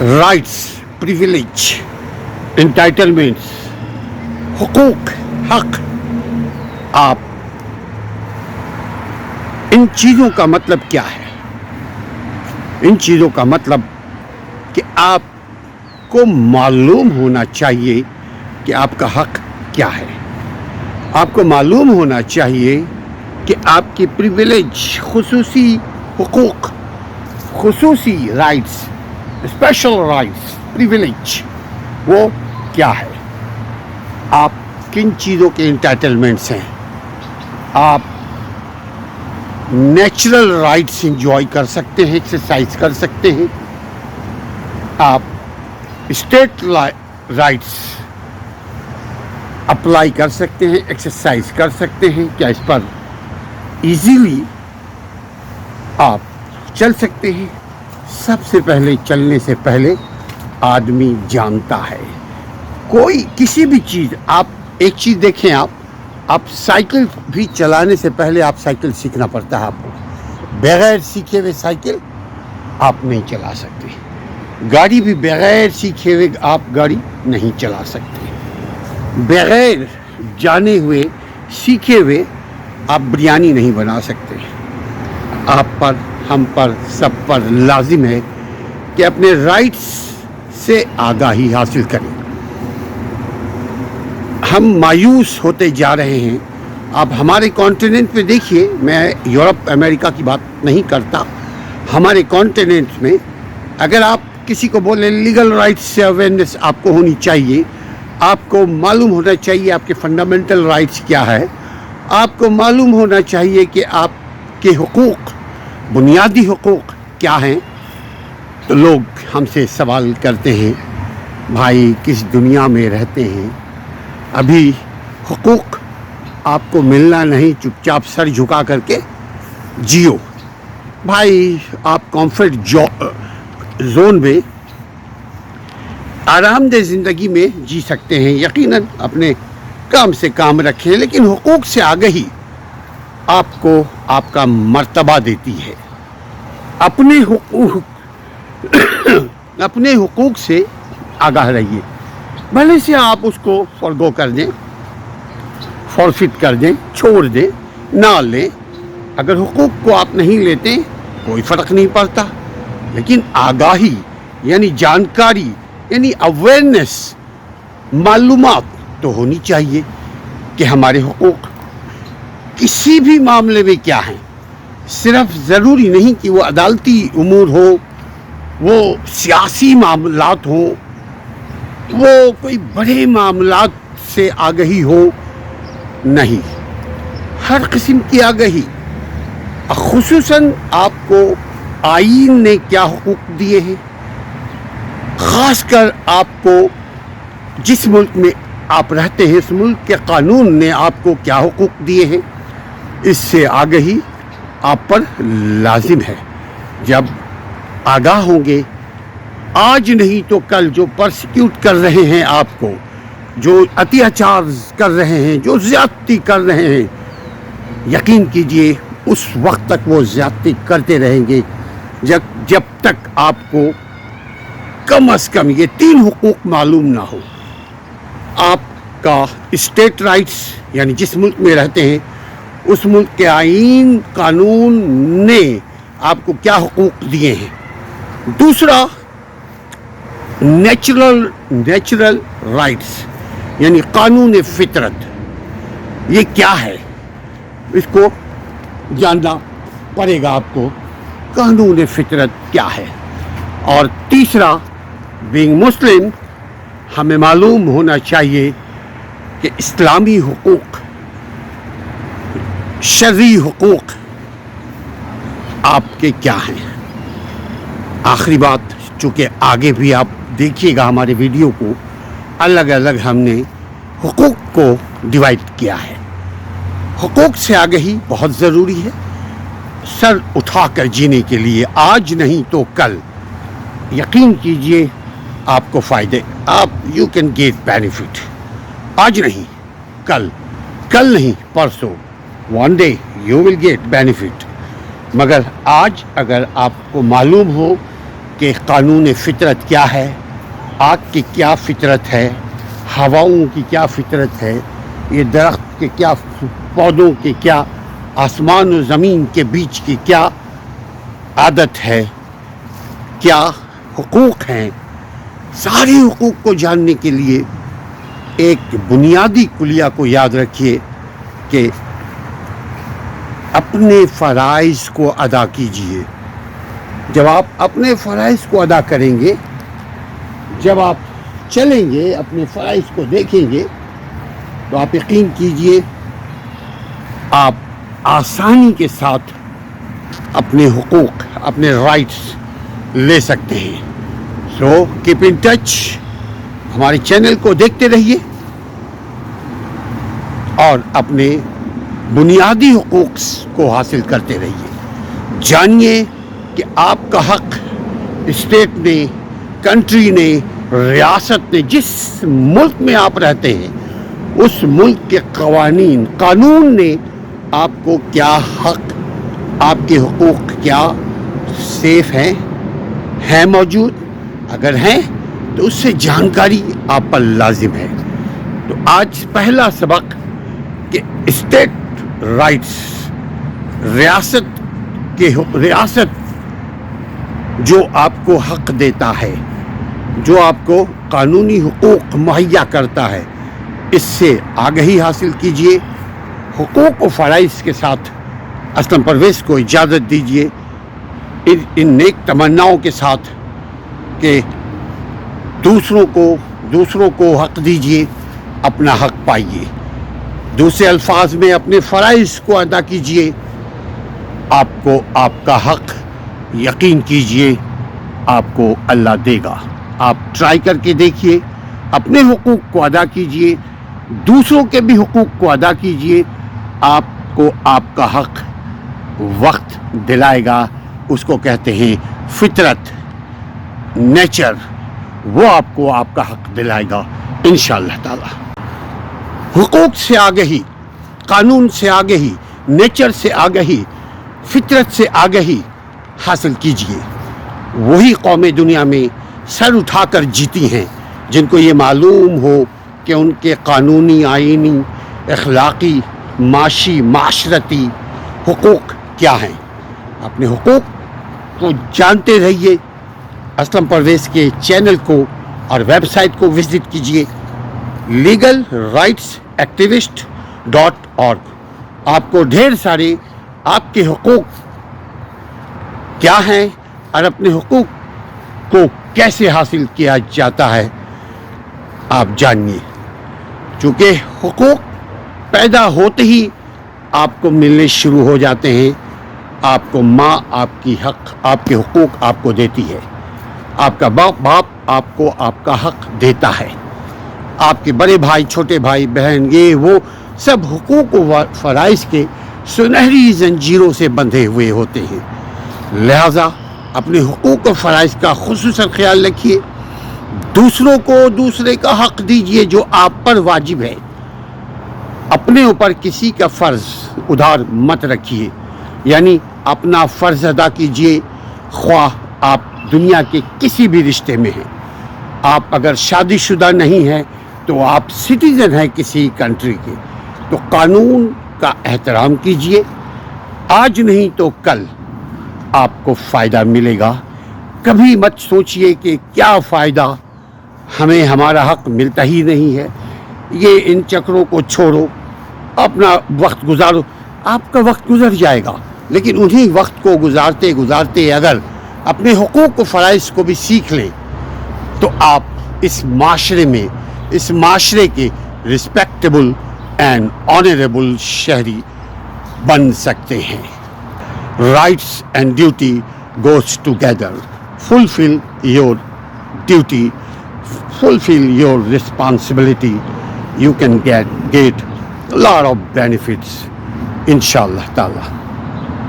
Rights, privilege, entitlements, حقوق، حق، آپ ان چیزوں کا مطلب کیا ہے؟ ان چیزوں کا مطلب کہ آپ کو معلوم ہونا چاہیے کہ آپ کا حق کیا ہے. آپ کو معلوم ہونا چاہیے کہ آپ کی پریویلیج، خصوصی حقوق، خصوصی رائٹس، اسپیشل رائٹس، پریویلیج وہ کیا ہے. آپ کن چیزوں کے انٹائٹلمنٹس ہیں. آپ نیچرل رائٹس انجوائے کر سکتے ہیں، ایکسرسائز کر سکتے ہیں. آپ اسٹیٹ رائٹس اپلائی کر سکتے ہیں، ایکسرسائز کر سکتے ہیں. کیا اس پر ایزیلی آپ چل سکتے ہیں؟ سب سے پہلے چلنے سے پہلے آدمی جانتا ہے کوئی کسی بھی چیز. آپ ایک چیز دیکھیں، آپ سائیکل بھی چلانے سے پہلے آپ سائیکل سیکھنا پڑتا ہے. آپ کو بغیر سیکھے ہوئے سائیکل آپ نہیں چلا سکتے. گاڑی بھی بغیر سیکھے ہوئے آپ گاڑی نہیں چلا سکتے. بغیر جانے ہوئے سیکھے ہوئے آپ بریانی نہیں بنا سکتے. آپ پر، ہم پر، سب پر لازم ہے کہ اپنے رائٹس سے آگاہی حاصل کریں. ہم مایوس ہوتے جا رہے ہیں. آپ ہمارے کانٹیننٹ پہ دیکھیے، میں یورپ امریکہ کی بات نہیں کرتا. ہمارے کانٹیننٹ میں اگر آپ کسی کو بولیں لیگل رائٹس سے اویئرنیس آپ کو ہونی چاہیے. آپ کو معلوم ہونا چاہیے آپ کے فنڈامنٹل رائٹس کیا ہے. آپ کو معلوم ہونا چاہیے کہ آپ کے حقوق، بنیادی حقوق کیا ہیں. تو لوگ ہم سے سوال کرتے ہیں، بھائی کس دنیا میں رہتے ہیں، ابھی حقوق آپ کو ملنا نہیں، چپ چاپ سر جھکا کر کے جیو. بھائی آپ کمفرٹ زون میں آرام دہ زندگی میں جی سکتے ہیں، یقیناً اپنے کام سے کام رکھیں، لیکن حقوق سے آگہی آپ کو آپ کا مرتبہ دیتی ہے. اپنے حقوق سے آگاہ رہیے. بھلے سے آپ اس کو فورگو کر دیں، فورفٹ کر دیں، چھوڑ دیں، نہ لیں. اگر حقوق کو آپ نہیں لیتے کوئی فرق نہیں پڑتا، لیکن آگاہی یعنی جانکاری، یعنی اویئرنیس، معلومات تو ہونی چاہیے کہ ہمارے حقوق کسی بھی معاملے میں کیا ہیں. صرف ضروری نہیں کہ وہ عدالتی امور ہو، وہ سیاسی معاملات ہوں، وہ کوئی بڑے معاملات سے آگہی ہو. نہیں، ہر قسم کی آگہی. خصوصاً آپ کو آئین نے کیا حقوق دیے ہیں، خاص کر آپ کو جس ملک میں آپ رہتے ہیں اس ملک کے قانون نے آپ کو کیا حقوق دیے ہیں، اس سے آگہی آپ پر لازم ہے. جب آگاہ ہوں گے، آج نہیں تو کل جو پرسیکیوٹ کر رہے ہیں آپ کو، جو اتیاچار کر رہے ہیں، جو زیادتی کر رہے ہیں، یقین کیجئے اس وقت تک وہ زیادتی کرتے رہیں گے جب تک آپ کو کم از کم یہ 3 حقوق معلوم نہ ہو. آپ کا اسٹیٹ رائٹس یعنی جس ملک میں رہتے ہیں اس ملک کے آئین، قانون نے آپ کو کیا حقوق دیے ہیں. دوسرا نیچرل رائٹس یعنی قانون فطرت، یہ کیا ہے، اس کو جاننا پڑے گا آپ کو. قانون فطرت کیا ہے. اور تیسرا بینگ مسلم ہمیں معلوم ہونا چاہیے کہ اسلامی حقوق، شرعی حقوق آپ کے کیا ہیں. آخری بات، چونکہ آگے بھی آپ دیکھیے گا ہمارے ویڈیو کو، الگ الگ ہم نے حقوق کو ڈیوائڈ کیا ہے. حقوق سے آگہی بہت ضروری ہے سر اٹھا کر جینے کے لیے. آج نہیں تو کل یقین کیجئے آپ کو فائدے، یو کین گیٹ بینیفٹ. آج نہیں کل نہیں پرسوں، one day you will get benefit. مگر آج اگر آپ کو معلوم ہو کہ قانون فطرت کیا ہے، آگ کی کیا فطرت ہے، ہواؤں کی کیا فطرت ہے، یہ درخت کے کیا، پودوں کے کیا، آسمان و زمین کے بیچ کی کیا عادت ہے، کیا حقوق ہیں. سارے حقوق کو جاننے کے لیے ایک بنیادی کلیہ کو یاد رکھیے کہ اپنے فرائض کو ادا کیجیے. جب آپ اپنے فرائض کو ادا کریں گے، جب آپ چلیں گے اپنے فرائض کو دیکھیں گے، تو آپ یقین کیجیے آپ آسانی کے ساتھ اپنے حقوق، اپنے رائٹس لے سکتے ہیں. سو کیپ ان ٹچ، ہمارے چینل کو دیکھتے رہیے اور اپنے بنیادی حقوق کو حاصل کرتے رہیے. جانیے کہ آپ کا حق اسٹیٹ نے، کنٹری نے، ریاست نے، جس ملک میں آپ رہتے ہیں اس ملک کے قوانین، قانون نے آپ کو کیا حق، آپ کے حقوق کیا سیف ہیں موجود. اگر ہیں تو اس سے جانکاری آپ پر لازم ہے. تو آج پہلا سبق کہ اسٹیٹ رائٹس، ریاست جو آپ کو حق دیتا ہے، جو آپ کو قانونی حقوق مہیا کرتا ہے، اس سے آگہی حاصل کیجیے. حقوق و فرائض کے ساتھ اسلم پرویز کو اجازت دیجیے ان نیک تمناؤں کے ساتھ کہ دوسروں کو حق دیجیے، اپنا حق پائیے. دوسرے الفاظ میں اپنے فرائض کو ادا کیجیے، آپ کو آپ کا حق یقین کیجیے آپ کو اللہ دے گا. آپ ٹرائی کر کے دیکھیے، اپنے حقوق کو ادا کیجیے، دوسروں کے بھی حقوق کو ادا کیجیے. آپ کو آپ کا حق وقت دلائے گا. اس کو کہتے ہیں فطرت، نیچر. وہ آپ کو آپ کا حق دلائے گا انشاءاللہ تعالی. حقوق سے آگہی، قانون سے آگہی، نیچر سے آگہی، فطرت سے آگہی حاصل کیجیے. وہی قومیں دنیا میں سر اٹھا کر جیتی ہیں جن کو یہ معلوم ہو کہ ان کے قانونی، آئینی، اخلاقی، معاشی، معاشرتی حقوق کیا ہیں. اپنے حقوق کو جانتے رہیے. اسلم پرویز کے چینل کو اور ویب سائٹ کو وزٹ کیجیے legalrightsactivist.org. آپ کو ڈھیر سارے آپ کے حقوق کیا ہیں اور اپنے حقوق کو کیسے حاصل کیا جاتا ہے آپ جانیے. چونکہ حقوق پیدا ہوتے ہی آپ کو ملنے شروع ہو جاتے ہیں. آپ کو ماں آپ کے حقوق آپ کو دیتی ہے. آپ کا باپ آپ کو آپ کا حق دیتا ہے. آپ کے بڑے بھائی، چھوٹے بھائی، بہن، یہ وہ سب حقوق و فرائض کے سنہری زنجیروں سے بندھے ہوئے ہوتے ہیں. لہذا اپنے حقوق و فرائض کا خصوصاً خیال رکھیے. دوسرے کا حق دیجیے جو آپ پر واجب ہے. اپنے اوپر کسی کا فرض ادھار مت رکھیے. یعنی اپنا فرض ادا کیجیے، خواہ آپ دنیا کے کسی بھی رشتے میں ہیں. آپ اگر شادی شدہ نہیں ہیں تو آپ سٹیزن ہیں کسی کنٹری کے، تو قانون کا احترام کیجیے. آج نہیں تو کل آپ کو فائدہ ملے گا. کبھی مت سوچئے کہ کیا فائدہ، ہمیں ہمارا حق ملتا ہی نہیں ہے. یہ ان چکروں کو چھوڑو، اپنا وقت گزارو. آپ کا وقت گزر جائے گا، لیکن انہی وقت کو گزارتے گزارتے اگر اپنے حقوق و فرائض کو بھی سیکھ لیں تو آپ اس معاشرے کے رسپیکٹیبل اینڈ آنریبل شہری بن سکتے ہیں. Rights and duty goes together. Fulfil your duty, fulfill your responsibility, you can get a lot of benefits, inshallah ta'ala.